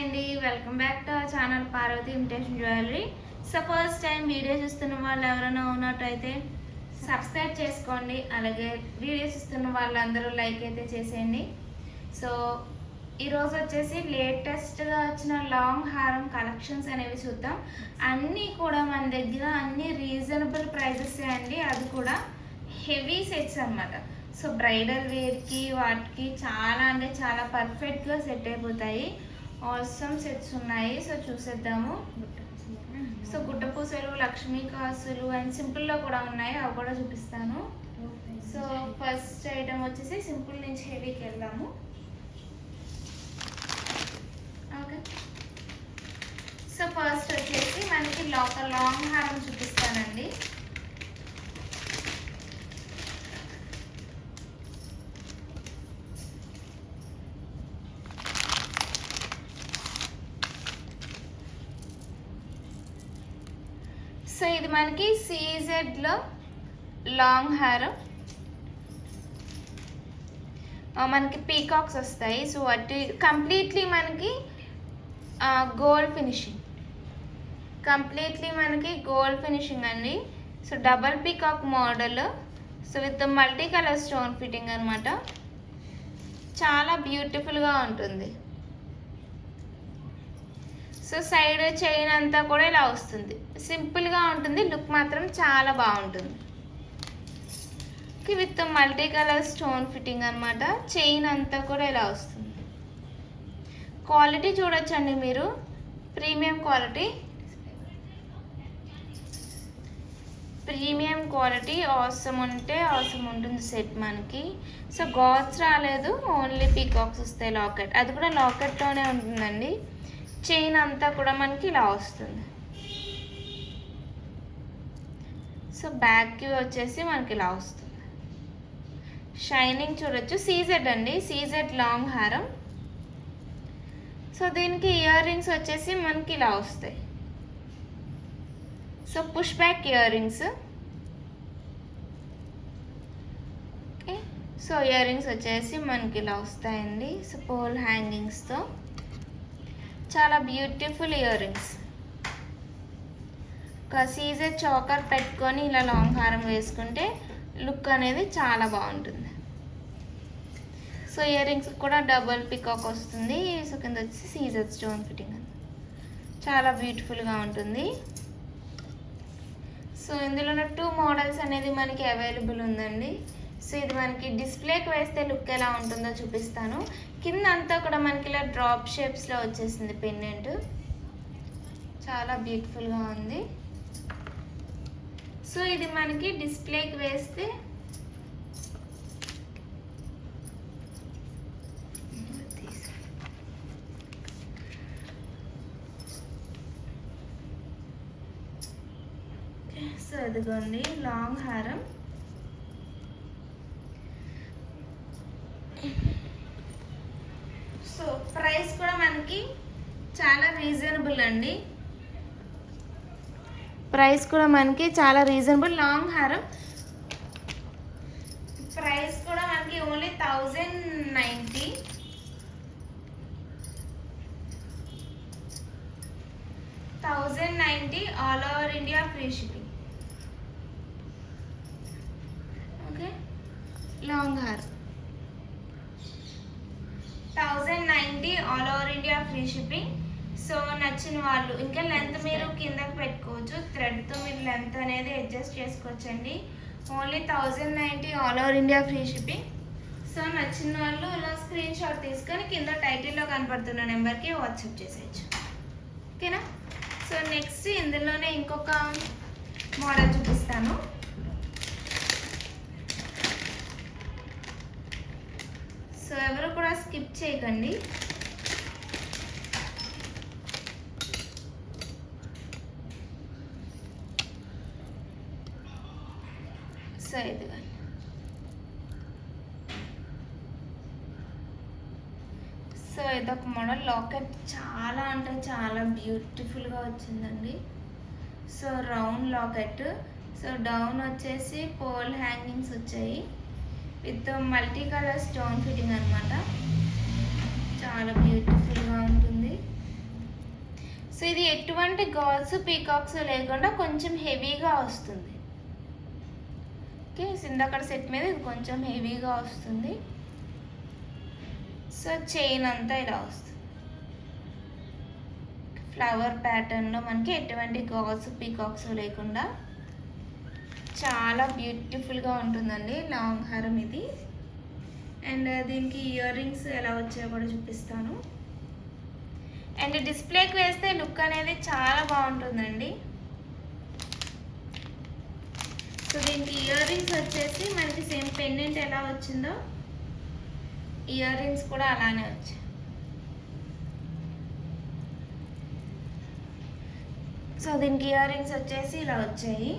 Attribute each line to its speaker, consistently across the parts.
Speaker 1: అండి, welcome back to our channel Parvati imitation jewellery. So first time video చూస్తున్న వాళ్ళు ఎవరైనా ఉన్నట్టయితే సబ్స్క్రైబ్ చేసుకోండి. అలాగే వీడియోస్ ఇస్తున్న వాళ్ళందరూ లైక్ అయితే చేసేయండి. సో ఈరోజు వచ్చేసి లేటెస్ట్గా వచ్చిన లాంగ్ హారం కలెక్షన్స్ అనేవి చూద్దాం. అన్నీ కూడా మన దగ్గర అన్ని రీజనబుల్ ప్రైజెస్ అండి, అది కూడా హెవీ సెట్స్ అన్నమాట. సో బ్రైడల్ వేర్కి వాటికి చాలా అంటే చాలా పర్ఫెక్ట్గా సెట్ అయిపోతాయి. ఆసమ్ సెట్స్ ఉన్నాయి, సో చూసేద్దాము. సో గుట్ట పూసలు, లక్ష్మీ కాసులు అండ్ సింపుల్లో కూడా ఉన్నాయి, అవి కూడా చూపిస్తాను. సో ఫస్ట్ ఐటమ్ వచ్చేసి సింపుల్ నుంచి హెవీకి వెళ్దాము. ఓకే, సో ఫస్ట్ వచ్చేసి మనకి లాంగ్ హారం చూపిస్తానండి. సో ఇది మనకి సీజెడ్లో లాంగ్ హారం, మనకి పీకాక్స్ వస్తాయి. సో అటు కంప్లీట్లీ మనకి గోల్డ్ ఫినిషింగ్, అండి. So double peacock model, so with multi colour stone fitting అనమాట. చాలా బ్యూటిఫుల్గా ఉంటుంది. సో సైడ్ చైన్ అంతా కూడా ఇలా వస్తుంది, సింపుల్గా ఉంటుంది, లుక్ మాత్రం చాలా బాగుంటుంది. With multi colour stone fitting అనమాట. చైన్ అంతా కూడా ఇలా వస్తుంది. క్వాలిటీ చూడొచ్చండి మీరు, ప్రీమియం క్వాలిటీ ఆసమ్ ఉంటుంది సెట్ మనకి. సో గాట్స్ రాలేదు, ఓన్లీ పీకాక్స్ వస్తాయి. లాకెట్, అది కూడా లాకెట్లోనే ఉంటుందండి. చైన్ అంతా కూడా మనకి ఇలా వస్తుంది. సో బ్యాక్కి వచ్చేసి మనకి ఇలా వస్తుంది. షైనింగ్ చూడొచ్చు. సీజెడ్ అండి, సీజెడ్ లాంగ్ హారం. సో దీనికి ఇయర్ రింగ్స్ వచ్చేసి మనకి ఇలా వస్తాయి. So push back ear rings. Okay, so ear rings వచ్చేసి మనకి ఇలా వస్తాయండి. సో పోల్ హ్యాంగింగ్స్తో చాలా బ్యూటిఫుల్ ఇయర్ రింగ్స్. ఒక సీజెడ్ చాకర్ పెట్టుకొని ఇలా లాంగ్ హారం వేసుకుంటే లుక్ అనేది చాలా బాగుంటుంది. సో ఇయర్ రింగ్స్ కూడా డబుల్ పికాక్ వస్తుంది. సో కింద వచ్చి సీజెడ్ స్టోన్ ఫిట్టింగ్, చాలా బ్యూటిఫుల్గా ఉంటుంది. సో ఇందులో 2 మోడల్స్ అనేది మనకి అవైలబుల్ ఉందండి. సో ఇది మనకి డిస్ప్లేకి వేస్తే లుక్ ఎలా ఉంటుందో చూపిస్తాను. కింద అంతా కూడా మనకి ఇలా డ్రాప్ షేప్స్లో వచ్చేసింది పెండెంట్, చాలా బ్యూటిఫుల్గా ఉంది. సో ఇది మనకి డిస్ప్లేకి వేస్తే సో ఇదిగోండి లాంగ్ హారం. సో ప్రైస్ కూడా మనకి చాలా రీజనబుల్ అండి, లాంగ్ హారం ప్రైస్ కూడా మనకి only 1090 all over India free shipping. Okay, long హారం 1090 all over India free shipping. So నచ్చిన వాళ్ళు ఇంకా లెంత్ మీరు కిందకి పెట్టుకోవచ్చు, థ్రెడ్తో మీరు లెంత్ అనేది అడ్జస్ట్ చేసుకోవచ్చండి. Only 1090 all over India free shipping. So నచ్చిన వాళ్ళు ఇలా స్క్రీన్ షాట్ తీసుకొని కింద టైటిల్లో కనపడుతున్న నెంబర్కి వాట్సాప్ చేసేయచ్చు. ఓకేనా? సో నెక్స్ట్ ఇందులోనే ఇంకొక మోడల్ చూపిస్తాను. సో ఎవరు కూడా స్కిప్ చేయకండి. సో ఇదిగా సో ఇదొక మోడల్ లాకెట్, చాలా అంటే చాలా బ్యూటిఫుల్గా వచ్చిందండి. So round locket. So down వచ్చేసి పోల్ హ్యాంగింగ్స్ వచ్చాయి with multi colour stone fitting అనమాట. చాలా బ్యూటిఫుల్గా ఉంటుంది. సో ఇది ఎటువంటి గాల్స్ పీకాక్స్ లేకుండా కొంచెం హెవీగా వస్తుంది. ఓకే, సిందకడ సెట్ మీద ఇది కొంచెం హెవీగా వస్తుంది. సో చైన్ అంతా ఇలా వస్తుంది. ఫ్లవర్ ప్యాటర్న్లో మనకి ఎటువంటి గాల్స్ పీకాక్స్ లేకుండా చాలా బ్యూటిఫుల్గా ఉంటుందండి లాంగ్ హారం ఇది. అండ్ దీనికి ఇయర్ రింగ్స్ ఎలా వచ్చాయో కూడా చూపిస్తాను. అండ్ డిస్ప్లేకి వేస్తే లుక్ అనేది చాలా బాగుంటుందండి. సో దీనికి ఇయర్ రింగ్స్ వచ్చేసి మనకి సేమ్ పెండెంట్ ఎలా వచ్చిందో ఇయర్ రింగ్స్ కూడా అలానే వచ్చాయి. సో దీనికి ఇయర్ రింగ్స్ వచ్చేసి ఇలా వచ్చాయి.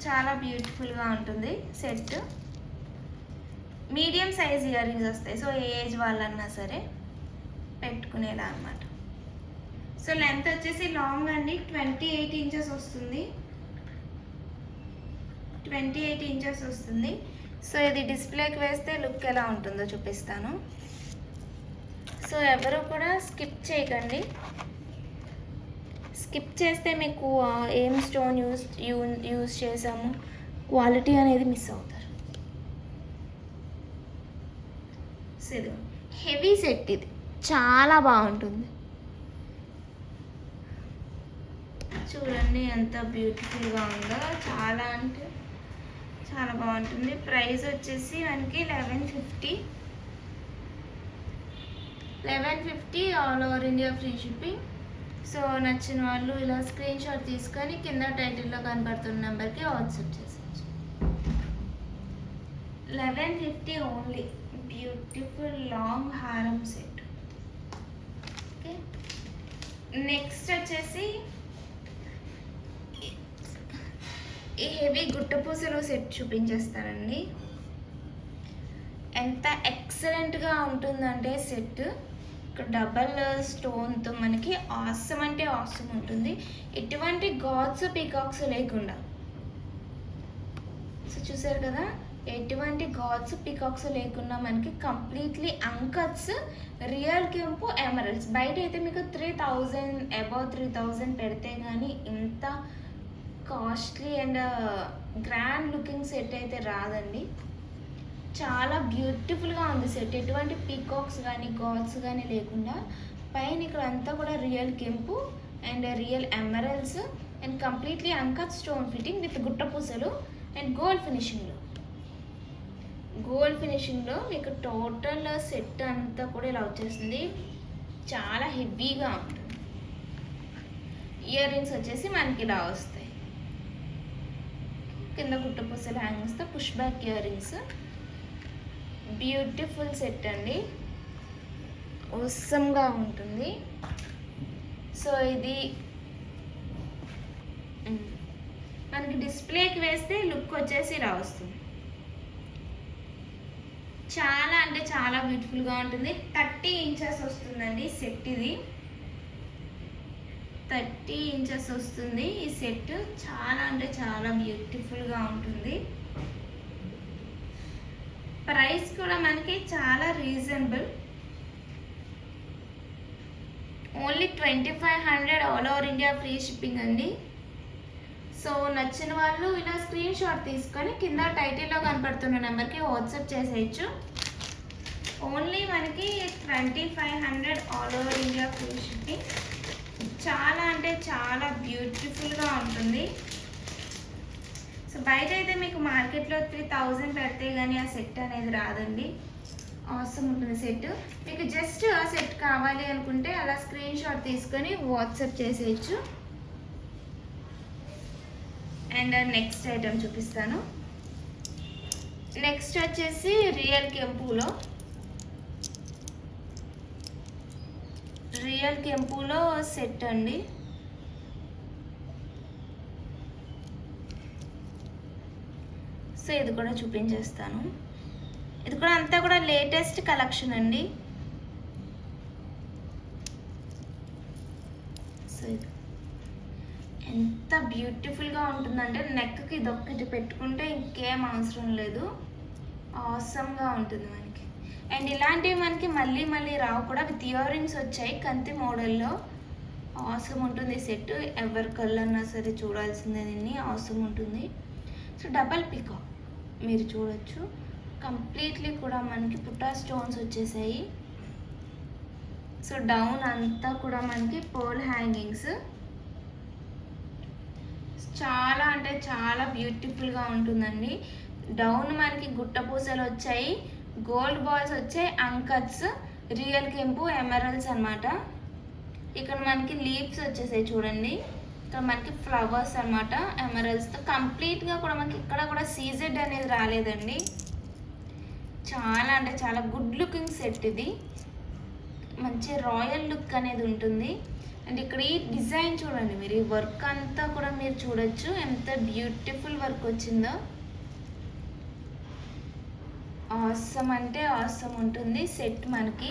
Speaker 1: చాలా బ్యూటిఫుల్గా ఉంటుంది set. Medium size ear rings వస్తాయి. సో ఏ ఏజ్ వాళ్ళన్నా సరే పెట్టుకునేలా అనమాట. సో లెంత్ వచ్చేసి లాంగ్ అండి 28 ఇంచెస్ వస్తుంది. 28 ఇంచెస్ వస్తుంది. సో ఇది డిస్ప్లేకి వేస్తే లుక్ ఎలా ఉంటుందో చూపిస్తాను. సో ఎవరు కూడా స్కిప్ చేయకండి. స్కిప్ చేస్తే మీకు ఏం స్టోన్ యూజ్ చేసాము క్వాలిటీ అనేది మిస్ అవుతారు. సో ఇది హెవీ సెట్, ఇది చాలా బాగుంటుంది. చూడండి ఎంత బ్యూటిఫుల్గా ఉందో, చాలా అంటే చాలా బాగుంటుంది. ప్రైస్ వచ్చేసి మనకి 1150 all over India free shipping. So నచ్చిన వాళ్ళు ఇలా స్క్రీన్ షాట్ తీసుకొని కింద టైటిల్లో కనబడుతున్న నెంబర్కి వాట్సాప్ చేసేయచ్చు. 1150 ఓన్లీ. బ్యూటిఫుల్ లాంగ్ హారం సెట్. ఓకే, నెక్స్ట్ వచ్చేసి ఈ హెవీ గుట్టపూసలు సెట్ చూపించేస్తానండి. ఎంత ఎక్సలెంట్గా ఉంటుందంటే సెట్. ఇక్కడ డబల్ స్టోన్తో మనకి ఆసమ్ అంటే ఆసమ్ ఉంటుంది. ఎటువంటి గాడ్స్ పీకాక్స్ లేకుండా. సో చూసారు కదా, ఎటువంటి గాడ్స్ పీకాక్స్ లేకుండా మనకి కంప్లీట్లీ అంకట్స్ రియల్ కెంపు ఎమరల్డ్స్. బయట అయితే మీకు 3000 అబౌవ్ 3000 పెడితే కానీ ఇంత costly and grand looking set అయితే రాదండి. చాలా బ్యూటిఫుల్గా ఉంది సెట్. ఎటువంటి పీకాక్స్ కానీ గాడ్స్ కానీ లేకుండా పైన ఇక్కడ అంతా కూడా రియల్ కెంపు and real emeralds and completely uncut stone fitting with గుట్టపూసలు అండ్ గోల్డ్ ఫినిషింగ్లో మీకు టోటల్ సెట్ అంతా కూడా ఇలా వచ్చేస్తుంది. చాలా హెవీగా ఉంటుంది. ఇయర్ రింగ్స్ వచ్చేసి మనకి ఇలా వస్తాయి. కింద గుట్టపూసలు హ్యాంగింగ్స్తో push back earrings. Beautiful set అండి, అవసరంగా ఉంటుంది. సో ఇది మనకి డిస్ప్లేకి వేస్తే లుక్ వచ్చేసి ఇలా వస్తుంది. చాలా అంటే చాలా బ్యూటిఫుల్గా ఉంటుంది. 30 ఇంచెస్ వస్తుందండి సెట్. ఇది 30 ఇంచెస్ వస్తుంది ఈ సెట్. చాలా అంటే చాలా బ్యూటిఫుల్గా ఉంటుంది. ప్రైస్ కూడా మనకి చాలా reasonable. Only 2500 all over India free shipping అండి. సో నచ్చిన వాళ్ళు ఇలా స్క్రీన్ షాట్ తీసుకొని కింద టైటిల్లో కనపడుతున్న నెంబర్కి వాట్సాప్ చేసేయచ్చు. ఓన్లీ మనకి 2500 all over India free shipping. చాలా అంటే చాలా బ్యూటిఫుల్గా ఉంటుంది. సో బయట అయితే మీకు మార్కెట్లో 3000 పెడితే కానీ ఆ సెట్ అనేది రాదండి. అవసరం ఉంటుంది సెట్. మీకు జస్ట్ ఆ సెట్ కావాలి అనుకుంటే అలా స్క్రీన్ షాట్ తీసుకొని వాట్సాప్ చేసేయచ్చు. అండ్ నెక్స్ట్ ఐటమ్ చూపిస్తాను. నెక్స్ట్ వచ్చేసి రియల్ కెంపులో సెట్ అండి. సో ఇది కూడా చూపించేస్తాను. ఇది కూడా అంతా కూడా లేటెస్ట్ కలెక్షన్ అండి. సో ఇది ఎంత బ్యూటిఫుల్గా ఉంటుందంటే నెక్కి ఇదొక్కటి పెట్టుకుంటే ఇంకేం అవసరం లేదు. ఆసమ్గా ఉంటుంది మనకి. అండ్ ఇలాంటివి మనకి మళ్ళీ రావు కూడా. విత్ ఇయర్ రింగ్స్ వచ్చాయి కంతి మోడల్లో. ఆసమ్ ఉంటుంది సెట్. ఎవరి కళ్ళన్నా సరే చూడాల్సిందే దీన్ని, ఆసమ్ ఉంటుంది. సో డబల్ పీకాక్ మీరు చూడొచ్చు. కంప్లీట్లీ కూడా మనకి పుట్టా స్టోన్స్ వచ్చేసాయి. సో డౌన్ అంతా కూడా మనకి పర్ల్ హ్యాంగింగ్స్. చాలా అంటే చాలా బ్యూటిఫుల్గా ఉంటుందండి. డౌన్ మనకి గుట్ట పూసలు వచ్చాయి, గోల్డ్ బాల్స్ వచ్చాయి, అంకట్స్, రియల్ కెంపు, ఎమరల్స్ అనమాట. ఇక్కడ మనకి లీవ్స్ వచ్చేసాయి చూడండి. ఇక్కడ మనకి ఫ్లవర్స్ అనమాట ఎమరల్స్తో. కంప్లీట్గా కూడా మనకి ఇక్కడ కూడా సీజెడ్ అనేది రాలేదండి. చాలా అంటే చాలా గుడ్ లుకింగ్ సెట్ ఇది. మంచి రాయల్ లుక్ అనేది ఉంటుంది. అండ్ ఇక్కడ ఈ డిజైన్ చూడండి మీరు, ఈ వర్క్ అంతా కూడా మీరు చూడొచ్చు ఎంత బ్యూటిఫుల్ వర్క్ వచ్చిందో. ఆసమ్ అంటే ఆసమ్ ఉంటుంది సెట్ మనకి.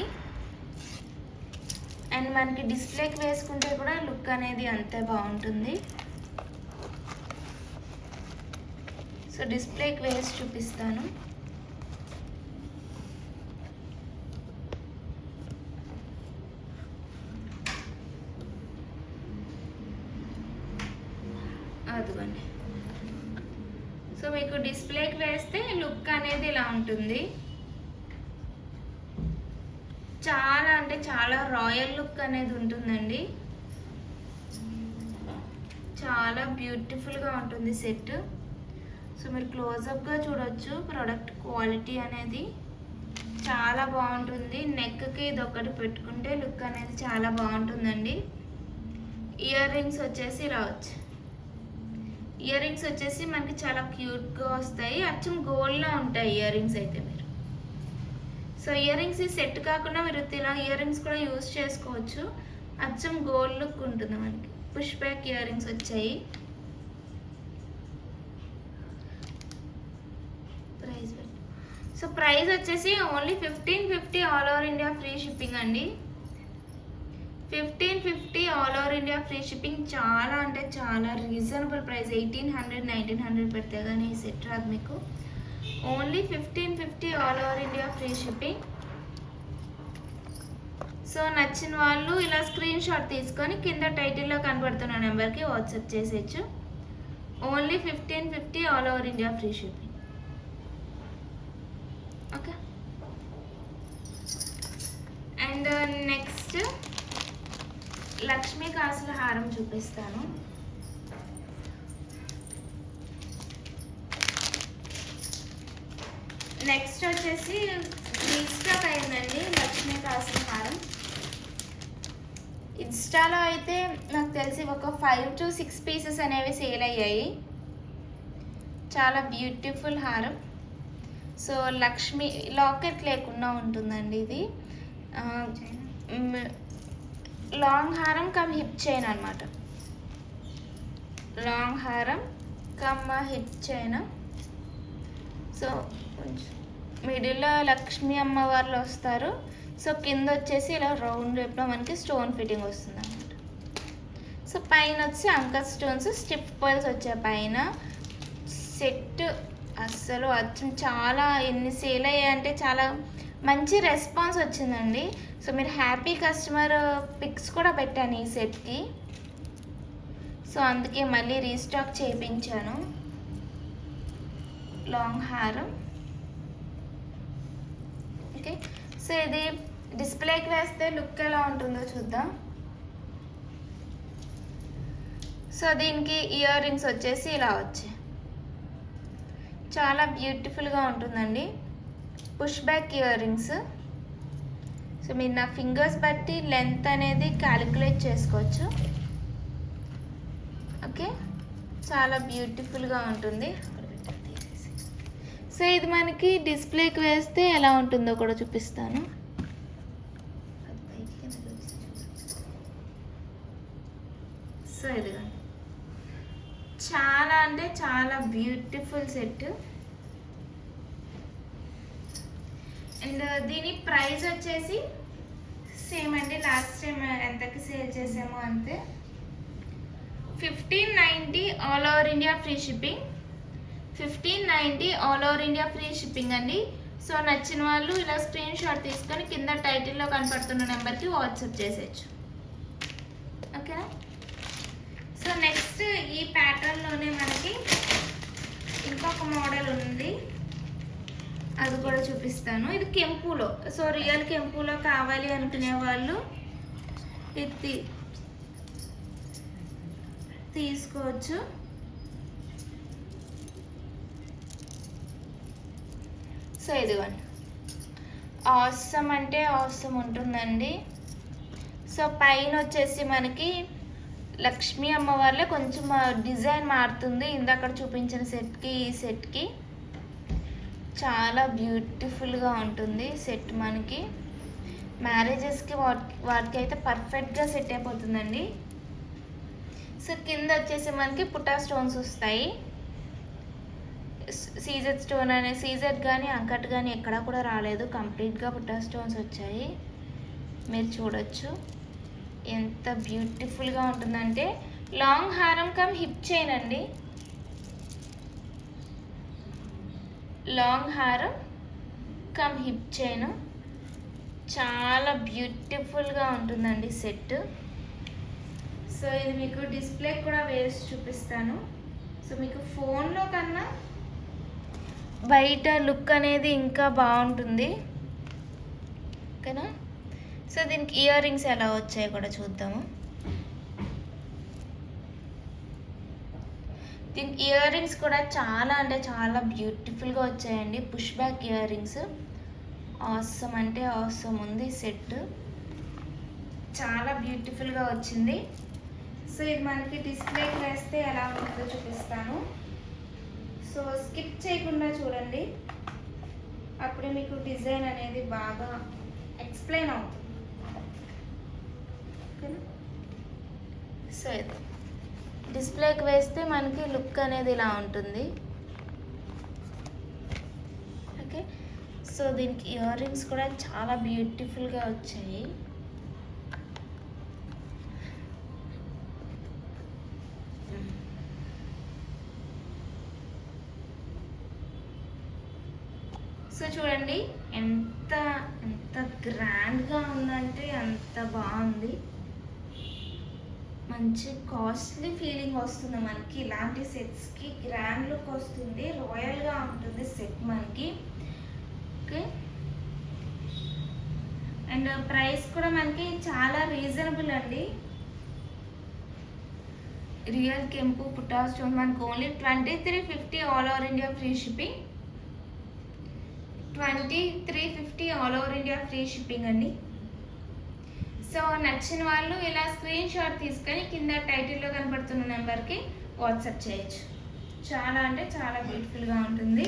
Speaker 1: అండ్ మనకి డిస్ప్లేకి వేసుకుంటే కూడా లుక్ అనేది అంతే బాగుంటుంది. సో డిస్ప్లేకి వేసి చూపిస్తాను. అదిగోండి. సో మీకు డిస్ప్లేకి వేస్తే లుక్ అనేది ఇలా ఉంటుంది. చాలా అంటే చాలా రాయల్ లుక్ అనేది ఉంటుందండి. చాలా బ్యూటిఫుల్గా ఉంటుంది సెట్. సో మీరు క్లోజప్గా చూడొచ్చు. ప్రోడక్ట్ క్వాలిటీ అనేది చాలా బాగుంటుంది. నెక్కి ఇది ఒకటి పెట్టుకుంటే లుక్ అనేది చాలా బాగుంటుందండి. ఇయర్ రింగ్స్ వచ్చేసి రావచ్చు. ఇయర్ రింగ్స్ వచ్చేసి మనకి చాలా క్యూట్గా వస్తాయి. అచ్చం గోల్డ్లో ఉంటాయి ఇయర్ రింగ్స్ అయితే మీరు. సో ఇయర్ రింగ్స్ ఈ సెట్ కాకుండా మీరు ఇలా ఇయర్ రింగ్స్ కూడా యూజ్ చేసుకోవచ్చు. అచ్చం గోల్డ్ లుక్ ఉంటుంది మనకి. పుష్ బ్యాక్ ఇయర్ రింగ్స్ వచ్చాయి. సో ప్రైస్ వచ్చేసి only 1550 all over India free shipping అండి. 1550 all over India free shipping. చాలా అంటే చాలా రీజనబుల్ ప్రైస్. 1800 1900 పెడితే కానీ ఈ సెట్ రాదు మీకు. Only 1550 all over India free shipping. So నచ్చిన వాళ్ళు ఇలా స్క్రీన్ షాట్ తీసుకొని కింద టైటిల్లో కనబడుతున్న నెంబర్కి వాట్సాప్ చేసేయచ్చు. Only 1550 all over India free shipping. Okay. And next Lakshmi కాసుల హారం చూపిస్తాను. నెక్స్ట్ వచ్చేసి రీస్టాక్ అయిందండి లక్ష్మీ కాసుల హారం. ఇన్స్టాలో అయితే నాకు తెలిసి ఒక 5 to 6 పీసెస్ అనేవి సేల్ అయ్యాయి. చాలా బ్యూటిఫుల్ హారం. సో లక్ష్మీ లాకెట్ లేకుండా ఉంటుందండి ఇది. లాంగ్ హారం కమ్ హిప్ చైన్ అనమాట. లాంగ్ హారం కమ్ హిప్ చైన్. సో మిడిల్లో లక్ష్మీ అమ్మవార్లు వస్తారు. సో కింద వచ్చేసి ఇలా రౌండ్ రేపులో మనకి స్టోన్ ఫిట్టింగ్ వస్తుంది అన్నమాట. సో పైన వచ్చి అంకర్ స్టోన్స్, స్టిప్ పర్ల్స్ వచ్చాయి పైన. సెట్ అస్సలు అచ్చం చాలా ఎన్ని సేల్ అయ్యాయంటే చాలా మంచి రెస్పాన్స్ వచ్చిందండి. సో మీరు హ్యాపీ కస్టమర్ పిక్స్ కూడా పెట్టాను ఈ సెట్కి. సో అందుకే మళ్ళీ రీస్టాక్ చేయించాను. లాంగ్ హారం. ఓకే. సో ఇది డిస్ప్లేకి వేస్తే లుక్ ఎలా ఉంటుందో చూద్దాం. సో దీనికి ఇయర్ రింగ్స్ వచ్చేసి ఇలా వచ్చాయి. చాలా బ్యూటిఫుల్గా ఉంటుందండి. Push back ear rings. So మీరు నా ఫింగర్స్ బట్టి లెంత్ అనేది క్యాలిక్యులేట్ చేసుకోవచ్చు. ఓకే. చాలా బ్యూటిఫుల్గా ఉంటుంది. సో ఇది మనకి డిస్ప్లేకి వేస్తే ఎలా ఉంటుందో కూడా చూపిస్తాను. సో ఇదిగా చాలా అంటే చాలా బ్యూటిఫుల్ సెట్. అండ్ దీని ప్రైస్ వచ్చేసి సేమ్ అండి, లాస్ట్ టైం ఎంతకి సేల్ చేసామో అంతే. 1590 all over India free shipping. 1590 all over India free shipping అండి. సో నచ్చిన వాళ్ళు ఇలా స్క్రీన్ షాట్ తీసుకొని కింద టైటిల్లో కనపడుతున్న నెంబర్కి వాట్సాప్ చేసేయచ్చు. ఓకే. ఓకేనా. సో నెక్స్ట్ ఈ ప్యాటర్న్లోనే మనకి ఇంకొక మోడల్ ఉంది, అది కూడా చూపిస్తాను. ఇది కెంపులో, సో రియల్ కెంపులో కావాలి అనుకునే వాళ్ళు ఇది తీసుకోవచ్చు. సో ఇదిగోండి, ఆసమ్ అంటే ఆసమ్ ఉంటుందండి. సో పైన వచ్చేసి మనకి లక్ష్మీ అమ్మవారిలో కొంచెం డిజైన్ మారుతుంది ఇందాక చూపించిన సెట్కి ఈ సెట్కి. చాలా బ్యూటిఫుల్గా ఉంటుంది సెట్. మనకి మ్యారేజెస్కి వాటికి అయితే పర్ఫెక్ట్గా సెట్ అయిపోతుందండి. సో కింద వచ్చేసి మనకి పుట్టా స్టోన్స్ వస్తాయి. సీజెడ్ స్టోన్ అనే సీజెడ్ కానీ అంకట్ కానీ ఎక్కడా కూడా రాలేదు, కంప్లీట్గా పుట్టా స్టోన్స్ వచ్చాయి. మీరు చూడొచ్చు ఎంత బ్యూటిఫుల్గా ఉంటుందంటే. లాంగ్ హారం కమ్ హిప్ చైన్ అండి, లాంగ్ హారం కమ్ హిప్ చైన్. చాలా బ్యూటిఫుల్గా ఉంటుందండి సెట్. సో ఇది మీకు డిస్ప్లే కూడా వేసి చూపిస్తాను. సో మీకు ఫోన్లో కన్నా బయట లుక్ అనేది ఇంకా బాగుంటుంది ఓకేనా. సో దీనికి ఇయర్ రింగ్స్ ఎలా వచ్చాయో కూడా చూద్దాము. దీనికి ఇయర్ రింగ్స్ కూడా చాలా అంటే చాలా బ్యూటిఫుల్గా వచ్చాయండి. Push back ear rings awesome అంటే ఆసమ్ ఉంది సెట్, చాలా బ్యూటిఫుల్గా వచ్చింది. సో ఇది మనకి డిస్ప్లేకి వేస్తే ఎలా ఉంటుందో చూపిస్తాను. సో స్కిప్ చేయకుండా చూడండి, అప్పుడే మీకు డిజైన్ అనేది బాగా ఎక్స్ప్లెయిన్ అవుతుంది ఓకేనా. సో ఇది డిస్ప్లేకి వేస్తే మనకి లుక్ అనేది ఇలా ఉంటుంది ఓకే. సో దీనికి ఇయర్ రింగ్స్ కూడా చాలా బ్యూటిఫుల్గా వచ్చాయి. సో చూడండి ఎంత ఎంత గ్రాండ్గా ఉందంటే అంత బాగుంది. మంచి కాస్ట్లీ ఫీలింగ్ వస్తుంది మనకి. ఇలాంటి సెట్స్కి గ్రాండ్ లుక్ వస్తుంది, రాయల్గా ఉంటుంది సెట్ మనకి ఓకే. అండ్ ప్రైస్ కూడా మనకి చాలా రీజనబుల్ అండి. రియల్ కెంపు పుట్టా స్టోన్ మనకు only 2350 all over India free shipping. 2350 all over India free shipping అండి. సో నచ్చిన వాళ్ళు ఇలా స్క్రీన్ షాట్ తీసుకొని కింద టైటిల్లో కనపడుతున్న నెంబర్కి వాట్సాప్ చేయొచ్చు. చాలా అంటే చాలా బ్యూటిఫుల్గా ఉంటుంది.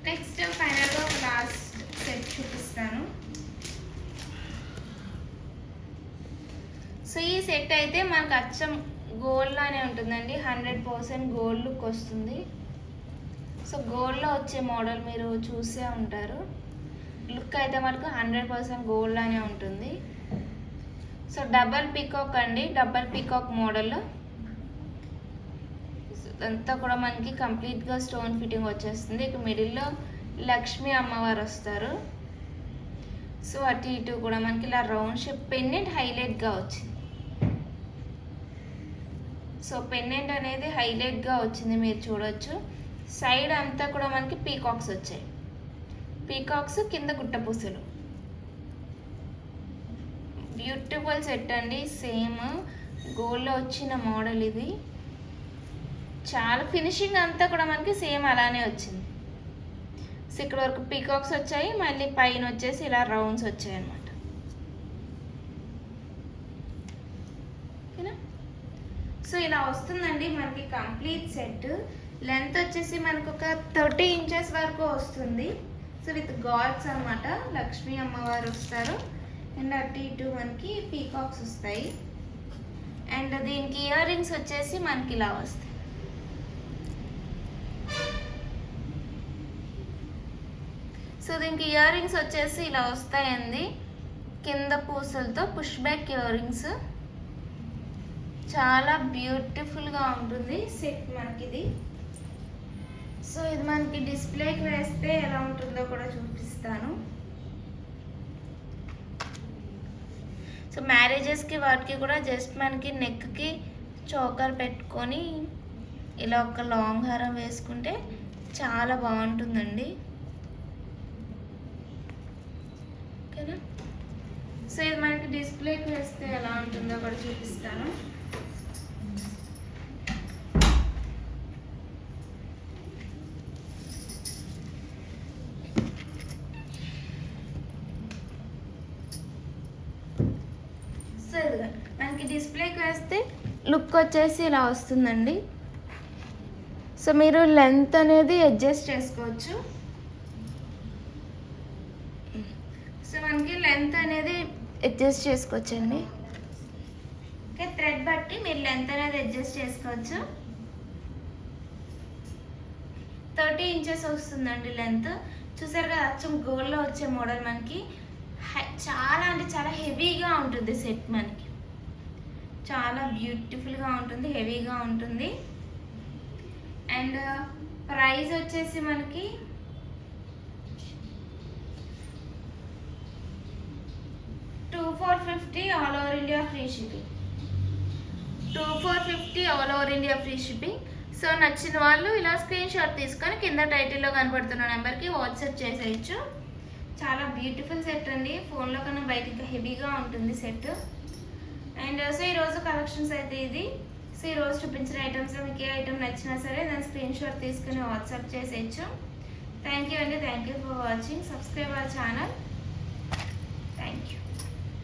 Speaker 1: నెక్స్ట్ ఫైనల్గా ఒక లాస్ట్ సెట్ చూపిస్తాను. సో ఈ సెట్ అయితే మనకు అచ్చం గోల్డ్ లానే ఉంటుందండి, 100% గోల్డ్ లుక్ వస్తుంది. సో గోల్డ్లో వచ్చే మోడల్ మీరు చూసే ఉంటారు. లుక్ అయితే మనకు 100% గోల్డ్ లానే ఉంటుంది. సో డబల్ పీకాక్ అండి, డబల్ పీకాక్ మోడల్. అంతా కూడా మనకి కంప్లీట్గా స్టోన్ ఫిట్టింగ్ వచ్చేస్తుంది. ఇక మిడిల్లో లక్ష్మీ అమ్మవారు వస్తారు. సో అటు ఇటు కూడా మనకి ఇలా రౌండ్ షేప్ పెండెంట్ హైలైట్గా వచ్చింది. సో పెండెంట్ అనేది హైలైట్గా వచ్చింది, మీరు చూడొచ్చు. సైడ్ అంతా కూడా మనకి పీకాక్స్ వచ్చాయి, పీకాక్స్ కింద గుట్టపూసలు. బ్యూటిఫుల్ సెట్ అండి, సేమ్ గోల్డ్లో వచ్చిన మోడల్ ఇది. చాలా ఫినిషింగ్ అంతా కూడా మనకి సేమ్ అలానే వచ్చింది. సో ఇక్కడ వరకు పీకాక్స్ వచ్చాయి, మళ్ళీ పైన వచ్చేసి ఇలా రౌండ్స్ వచ్చాయి అన్నమాట ఓకేనా. సో ఇలా వస్తుందండి మనకి కంప్లీట్ సెట్. లెంత్ వచ్చేసి మనకు ఒక 30 ఇంచెస్ వరకు వస్తుంది. సో విత్ గాడ్స్ అన్నమాట, లక్ష్మీ అమ్మవారు వస్తారు. అండ్ అటు ఇటు మనకి పీకాక్స్ వస్తాయి. అండ్ దీనికి ఇయర్ రింగ్స్ వచ్చేసి మనకి ఇలా వస్తాయి. సో దీనికి ఇయర్ రింగ్స్ వచ్చేసి ఇలా వస్తాయండి, కింద పూసలతో పుష్ బ్యాక్ ఇయర్ రింగ్స్. చాలా బ్యూటిఫుల్గా ఉంటుంది సెట్ మనకి ఇది. సో ఇది మనకి డిస్ప్లేకి వేస్తే ఎలా ఉంటుందో కూడా చూపిస్తాను. సో మ్యారేజెస్కి వాటికి కూడా జస్ట్ మనకి నెక్కి చోకర్ పెట్టుకొని ఇలా ఒక లాంగ్ హారం వేసుకుంటే చాలా బాగుంటుందండి. ఓకేనా? సో ఇది మనకి డిస్ప్లేకి వేస్తే ఎలా ఉంటుందో కూడా చూపిస్తాను. సో ఇదిగా మనకి డిస్ప్లేకి వేస్తే లుక్ వచ్చేసి ఇలా వస్తుందండి. సో మీరు లెంత్ అనేది అడ్జస్ట్ చేసుకోవచ్చు. సో మనకి లెంత్ అనేది అడ్జస్ట్ చేసుకోవచ్చండి. ఓకే, థ్రెడ్ బట్టి మీరు లెంత్ అనేది అడ్జస్ట్ చేసుకోవచ్చు. 30 ఇంచెస్ వస్తుందండి లెంత్. చూసారు కదా, అచ్చం గోల్డ్లో వచ్చే మోడల్. మనకి చాలా అంటే చాలా హెవీగా ఉంటుంది సెట్. మనకి చాలా బ్యూటిఫుల్గా ఉంటుంది, హెవీగా ఉంటుంది. అండ్ ప్రైస్ వచ్చేసి మనకి 2450 all over India free shipping. 2450 all over India free shipping. So నచ్చిన వాళ్ళు ఇలా స్క్రీన్ షాట్ తీసుకొని కింద టైటిల్లో కనపడుతున్న నెంబర్కి వాట్సాప్ చేసేయచ్చు. చాలా బ్యూటిఫుల్ సెట్ అండి. ఫోన్లో కన్నా బయట ఇంకా హెవీగా ఉంటుంది సెట్. అండ్ సో ఈరోజు కలెక్షన్స్ అయితే ఇది. సో ఈరోజు చూపించిన ఐటమ్స్లో మీకు ఏ ఐటమ్ నచ్చినా సరే దాని స్క్రీన్ షాట్ తీసుకుని వాట్సాప్ చేసేయచ్చు. థ్యాంక్ యూ అండి. Thank you for watching. Subscribe our channel.